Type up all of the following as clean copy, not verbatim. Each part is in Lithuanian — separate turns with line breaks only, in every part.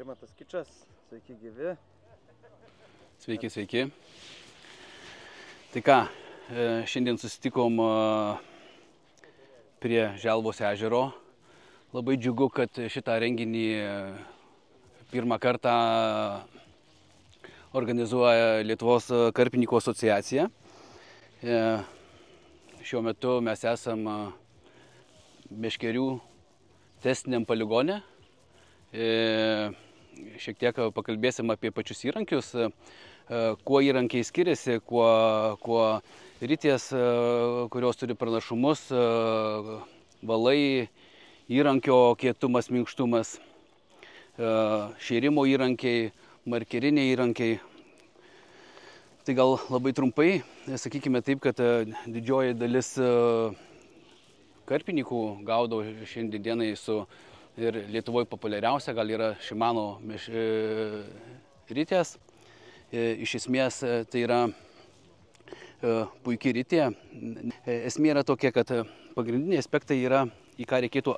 Rimantas Kičas, sveiki gyvi.
Sveiki, sveiki. Tai ką, šiandien susitikom prie Želvos ežero. Labai džiugu, kad šitą renginį pirmą kartą organizuoja Lietuvos karpininkų asociacija. Šiuo metu mes esam Meškerių testiniam poligone. Šiek tiek pakalbėsim apie pačius įrankius, kuo įrankiai skiriasi, kuo ritės, kurios turi pranašumus, valai, įrankio kietumas, minkštumas, šėrimo įrankiai, markeriniai įrankiai. Tai gal labai trumpai, sakykime taip, kad didžioji dalis karpininkų gaudo šiandienai su ir Lietuvoje populiariausia gal yra Shimano ritės. Iš esmės tai yra puikiai ritė. Esmė yra tokia, kad pagrindiniai aspektai yra, į ką reikėtų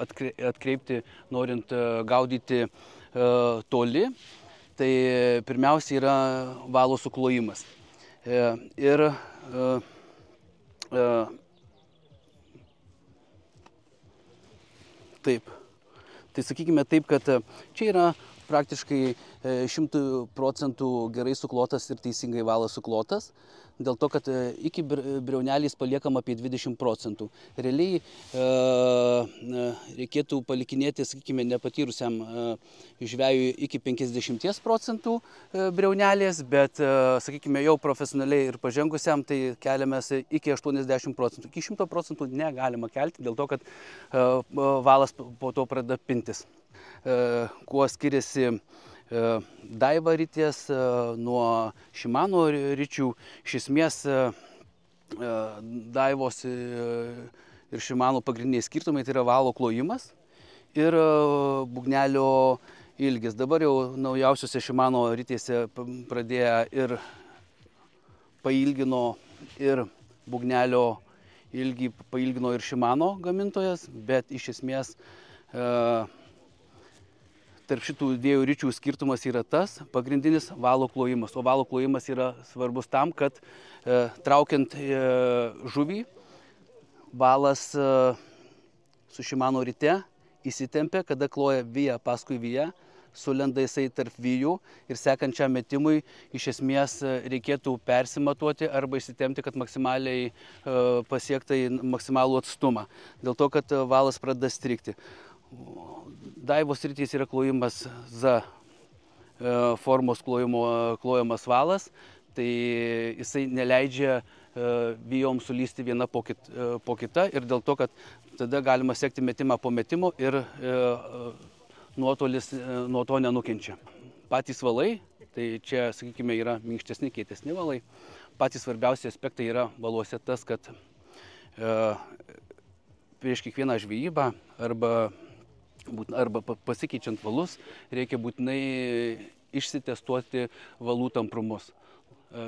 atkreipti, norint gaudyti toli. Tai pirmiausia yra valo suklojimas. Taip. Tai sakykime taip, kad čia yra praktiškai 100% gerai suklotas ir teisingai valas suklotas, dėl to, kad iki briaunelės paliekam apie 20%. Realiai reikėtų palikinėti, sakykime, nepatyrusiam žvejui iki 50% briaunelės, bet, sakykime, jau profesionaliai ir pažengusiam, tai keliamės iki 80%. Iki 100% negalima kelti, dėl to, kad valas po to pradeda pintis. Kuo skiriasi Daiva ritės nuo Shimano ričių, iš esmės Daivos ir Shimano pagrindiniai skirtumai tai yra valo klojimas ir būgnelio ilgis. Dabar jau naujausiuose Shimano ritėse pradėjo ir pailgino ir būgnelio ilgį pailgino ir Shimano gamintojas, bet iš esmės tarp šitų dviejų ričių skirtumas yra tas pagrindinis valo klojimas. O valo klojimas yra svarbus tam, kad traukiant žuvį, valas su Shimano rite įsitempia, kada kloja viją paskui viją, sulenda jisai tarp vijų ir sekančiam metimui iš esmės reikėtų persimatuoti arba įsitempti, kad maksimaliai pasiektai maksimalų atstumą. Dėl to, kad valas pradeda strigti. Daivos ritys yra klojimas Z formos klojamas valas, tai jisai neleidžia vijom sulysti viena po kita ir dėl to, kad tada galima sekti metimą po metimo ir nuotolis nuo to nenukenčia. Patys valai, tai čia, sakykime, yra minkštesni, kietesni valai. Patys svarbiausi aspektai yra valuose tas, kad prieš kiekvieną žvejybą arba pasikeičiant valus, reikia būtinai išsitestuoti valų tamprumus.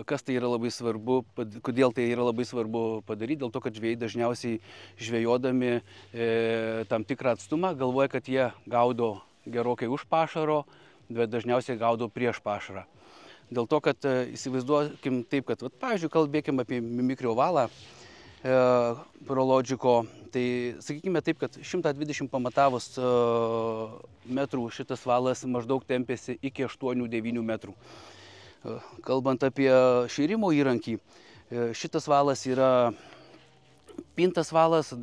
Kas tai yra labai svarbu, kodėl tai yra labai svarbu padaryti, dėl to, kad žvejai dažniausiai žvejodami tam tikrą atstumą galvoja, kad jie gaudo gerokai už pašaro, bet dažniausiai gaudo prieš pašarą. Dėl to, kad įsivaizduokim taip, kad, pavyzdžiui, kalbėkim apie mimikrio valą, Prologiko, tai sakykime taip, kad 120 pamatavus metrų šitas valas maždaug tempėsi iki 8-9 metrų. Kalbant apie šėrimo įrankį, šitas valas yra pintas valas,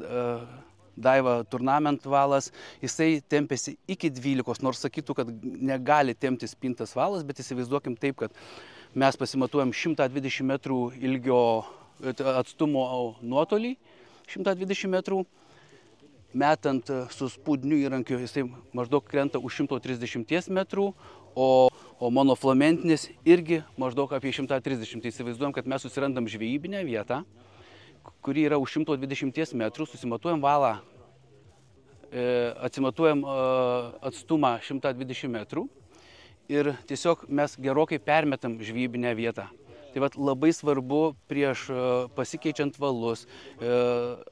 Daiva Tournament valas, jisai tempėsi iki 12, nors sakytų, kad negali temptis pintas valas, bet įsivaizduokim taip, kad mes pasimatuojam 120 metrų ilgio atstumo nuotolį, 120 metrų, metant su spūdiniu įrankiu jisai maždaug krenta už 130 metrų, o monoflamentinis irgi maždaug apie 130. Tai įsivaizduojam, kad mes susirandam žvejybinę vietą, kuri yra už 120 metrų, susimatuojam valą, atsimatuojam atstumą 120 metrų ir tiesiog mes gerokai permetam žvejybinę vietą. Tai labai svarbu prieš pasikeičiant valus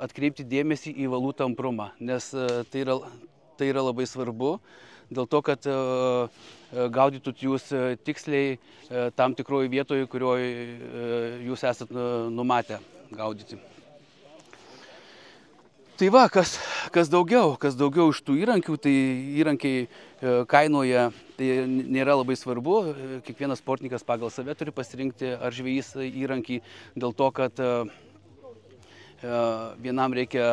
atkreipti dėmesį į valų tamprumą, nes tai yra labai svarbu. dėl to, kad gaudytut jūs tiksliai tam tikroje vietoje, kurioje jūs esat numatę gaudyti. Tai va, kas daugiau iš tų įrankių, tai įrankiai kainoje tai nėra labai svarbu. Kiekvienas sportininkas pagal save turi pasirinkti ar žvejys įrankį, dėl to, kad vienam reikia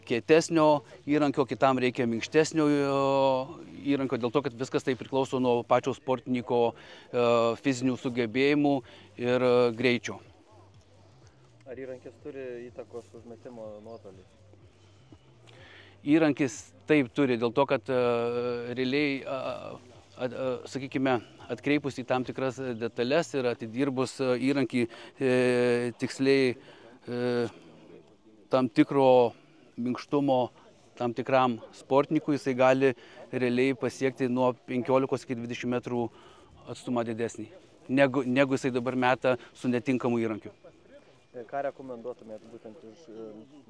kietesnio įrankio, kitam reikia minkštesnio įrankio, dėl to, kad viskas tai priklauso nuo pačio sportininko fizinių sugebėjimų ir greičio.
Ar įrankis turi įtakos užmetimo nuotolį?
Įrankis taip turi, dėl to, kad realiai, sakykime, atkreipus į tam tikras detalės ir atidirbus įrankį tiksliai tam tikro minkštumo tam tikram sportininkui, jisai gali realiai pasiekti nuo 15 iki 20 metrų atstumą didesnį, negu jisai dabar meta su netinkamu įrankiu.
Ką rekomenduotumėt būtent iš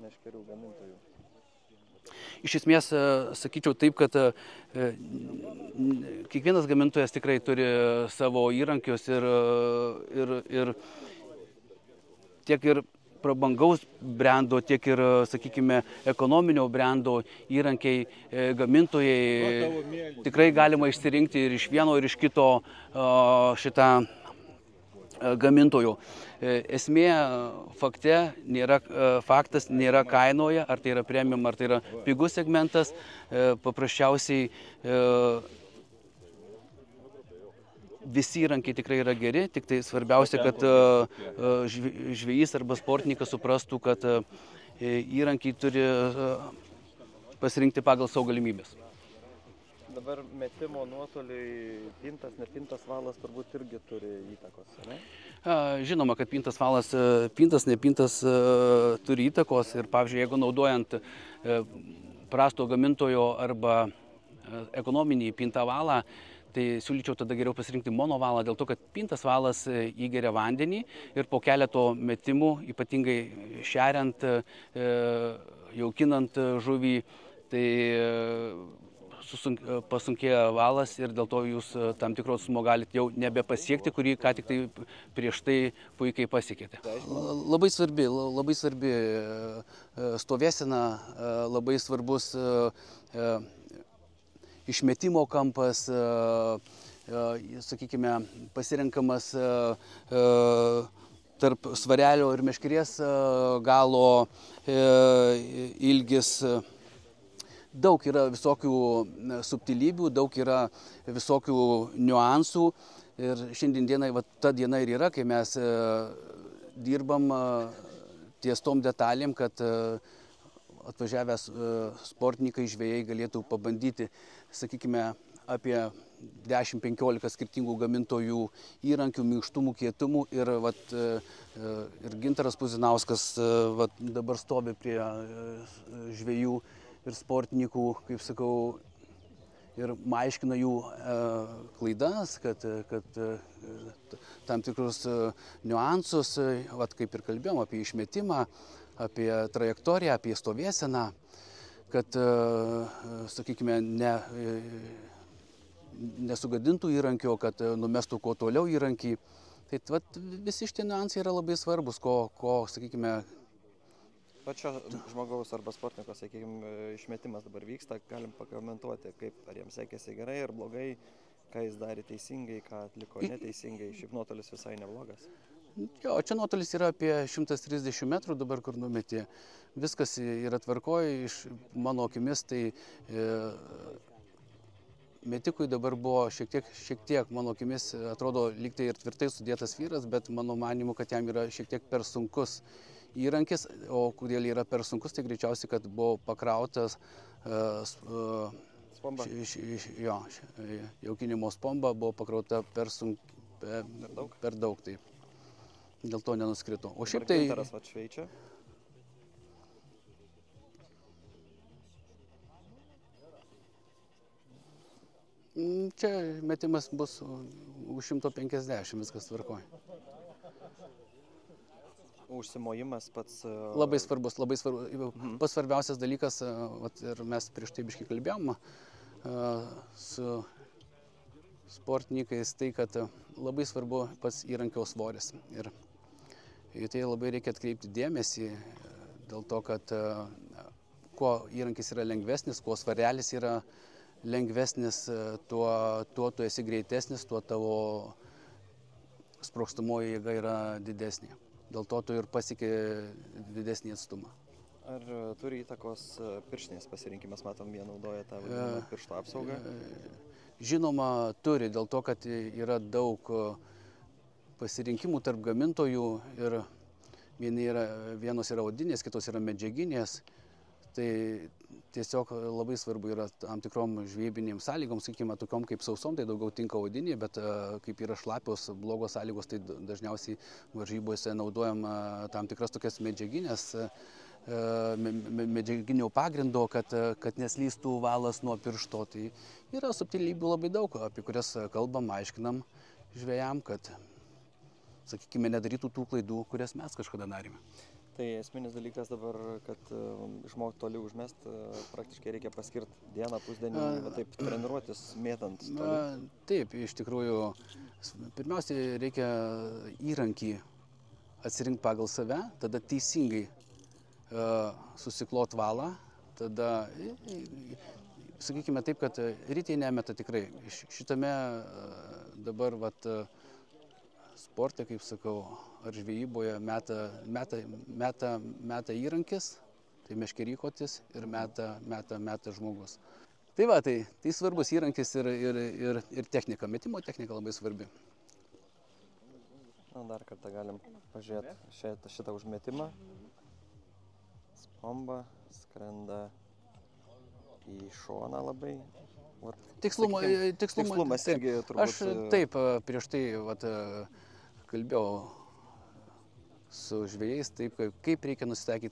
meškerių gamintojų?
Iš esmės, sakyčiau taip, kad kiekvienas gamintojas tikrai turi savo įrankius ir tiek ir prabangaus brendo, tiek ir, sakykime, ekonominio brendo įrankiai gamintojai tikrai galima išsirinkti ir iš vieno, ir iš kito šitą gamintojų. Esmė faktas nėra kainoje, ar tai yra premium, ar tai yra pigus segmentas. Paprasčiausiai visi įrankiai tikrai yra geri, tik tai svarbiausia, kad žvejys arba sportininkas suprastų, kad įrankiai turi pasirinkti pagal savo galimybės.
Dabar metimo nuotoliui pintas, nepintas valas turbūt irgi turi įtakos, ne?
Žinoma, kad pintas valas, pintas, nepintas turi įtakos ir, pavyzdžiui, jeigu naudojant prasto gamintojo arba ekonominį pintą valą, tai siūlyčiau tada geriau pasirinkti monovalą, dėl to, kad pintas valas įgeria vandenį ir po keleto metimų, ypatingai šeriant, jaukinant žuvį, tai pasunkėja valas ir dėl to jūs tam tikros atstumo galite jau nebepasiekti, kurį ką tik tai prieš tai puikiai pasiekėte. Labai svarbi stovėsena, labai svarbus išmetimo kampas, sakykime, pasirenkamas tarp svarelio ir meškerės galo ilgis. Daug yra visokių subtilybių, daug yra visokių niuansų ir šiandien dienai ta diena ir yra, kai mes dirbam ties tom detalėm, kad atvažiavęs sportininkai, žvejai galėtų pabandyti, sakykime, apie 10-15 skirtingų gamintojų įrankių, minkštumų, kietumų ir Gintaras Puzinauskas dabar stovi prie žvejų ir sportininkų, kaip sakau, ir aiškina jų klaidas, kad tam tikrus niuansus, kaip ir kalbėjom, apie išmetimą, apie trajektoriją, apie stovėseną, kad, sakykime, nesugadintų įrankio, kad numestų kuo toliau įrankį. Tai visi šitie niuansai yra labai svarbus, sakykime,
Pačio žmogaus arba sportininko, sakykime, išmetimas dabar vyksta, galim pakomentuoti, ar jiems sekėsi gerai ar blogai, ką jis darė teisingai, ką atliko neteisingai, šiaip nuotolis visai neblogas.
Jo, čia nuotolis yra apie 130 metrų dabar, kur numetė. Viskas yra tvarkoje, iš mano akimis, tai metikui dabar buvo šiek tiek, mano akimis, atrodo, lyg tai ir tvirtai sudėtas vyras, bet mano manimu, kad jam yra šiek tiek per sunkus įrankis, o kodėl yra per sunkus, tai greičiausiai, kad buvo pakrautas jaukinimo spomba, buvo pakrauta per daug, taip. Dėl to nenuskrito. O šiaip tai...
Gintaras šveičia.
Čia metimas bus už 150, viskas tvarkoja.
Užsimojimas pats...
Labai svarbus. Pats svarbiausias dalykas, ir mes prieš tai biškį kalbėjom, su sportininkais tai, kad labai svarbu pats įrankio svoris. Ir į tai labai reikia atkreipti dėmesį, dėl to, kad kuo įrankis yra lengvesnis, kuo svarelis yra lengvesnis, tuo tu esi greitesnis, tuo tavo sprogstamoji jėga yra didesnė. Dėl to tu ir pasieki didesnį atstumą.
Ar turi įtakos pirštinės pasirinkimas? Matom, jie naudoja tą vadinamą piršto apsaugą.
Žinoma, turi, dėl to, kad yra daug pasirinkimų tarp gamintojų ir vienos yra odinės, kitos yra medžiaginės. Tai tiesiog labai svarbu yra tam tikrom žvejybinėms sąlygoms, sakykime, tokiom kaip sausom, tai daugiau tinka odinė, bet kaip yra šlapios, blogos sąlygos, tai dažniausiai varžybose naudojam tam tikras tokias medžiaginės, medžiaginio pagrindo, kad neslystų valas nuo piršto. Tai yra subtilybių labai daug, apie kurias kalbam, aiškinam žvejam, kad, sakykime, nedarytų tų klaidų, kurias mes kažkada darėme.
Tai esminis dalykas dabar, kad išmokti toli užmest, praktiškai reikia paskirti dieną, pusdienį, taip treniruotis, mėtant toli.
Taip, iš tikrųjų, pirmiausia, reikia įrankį atsirinkti pagal save, tada teisingai susiklot valą, tada, sakykime taip, kad rytį nemeta tikrai. Šitame dabar sporte, kaip sakau, ar žvejyboje meta įrankis, tai meškerykotis ir meta žmogus. Tai va, tai svarbus įrankis ir technika, metimo technika labai svarbi.
Na, dar kartą galim pažiūrėti šitą užmetimą. Spomba, skrenda į šoną labai. Tikslumas irgi turbūt.
Aš taip, prieš tai kalbėjau su žvejais, taip, kaip reikia nusitaikyti,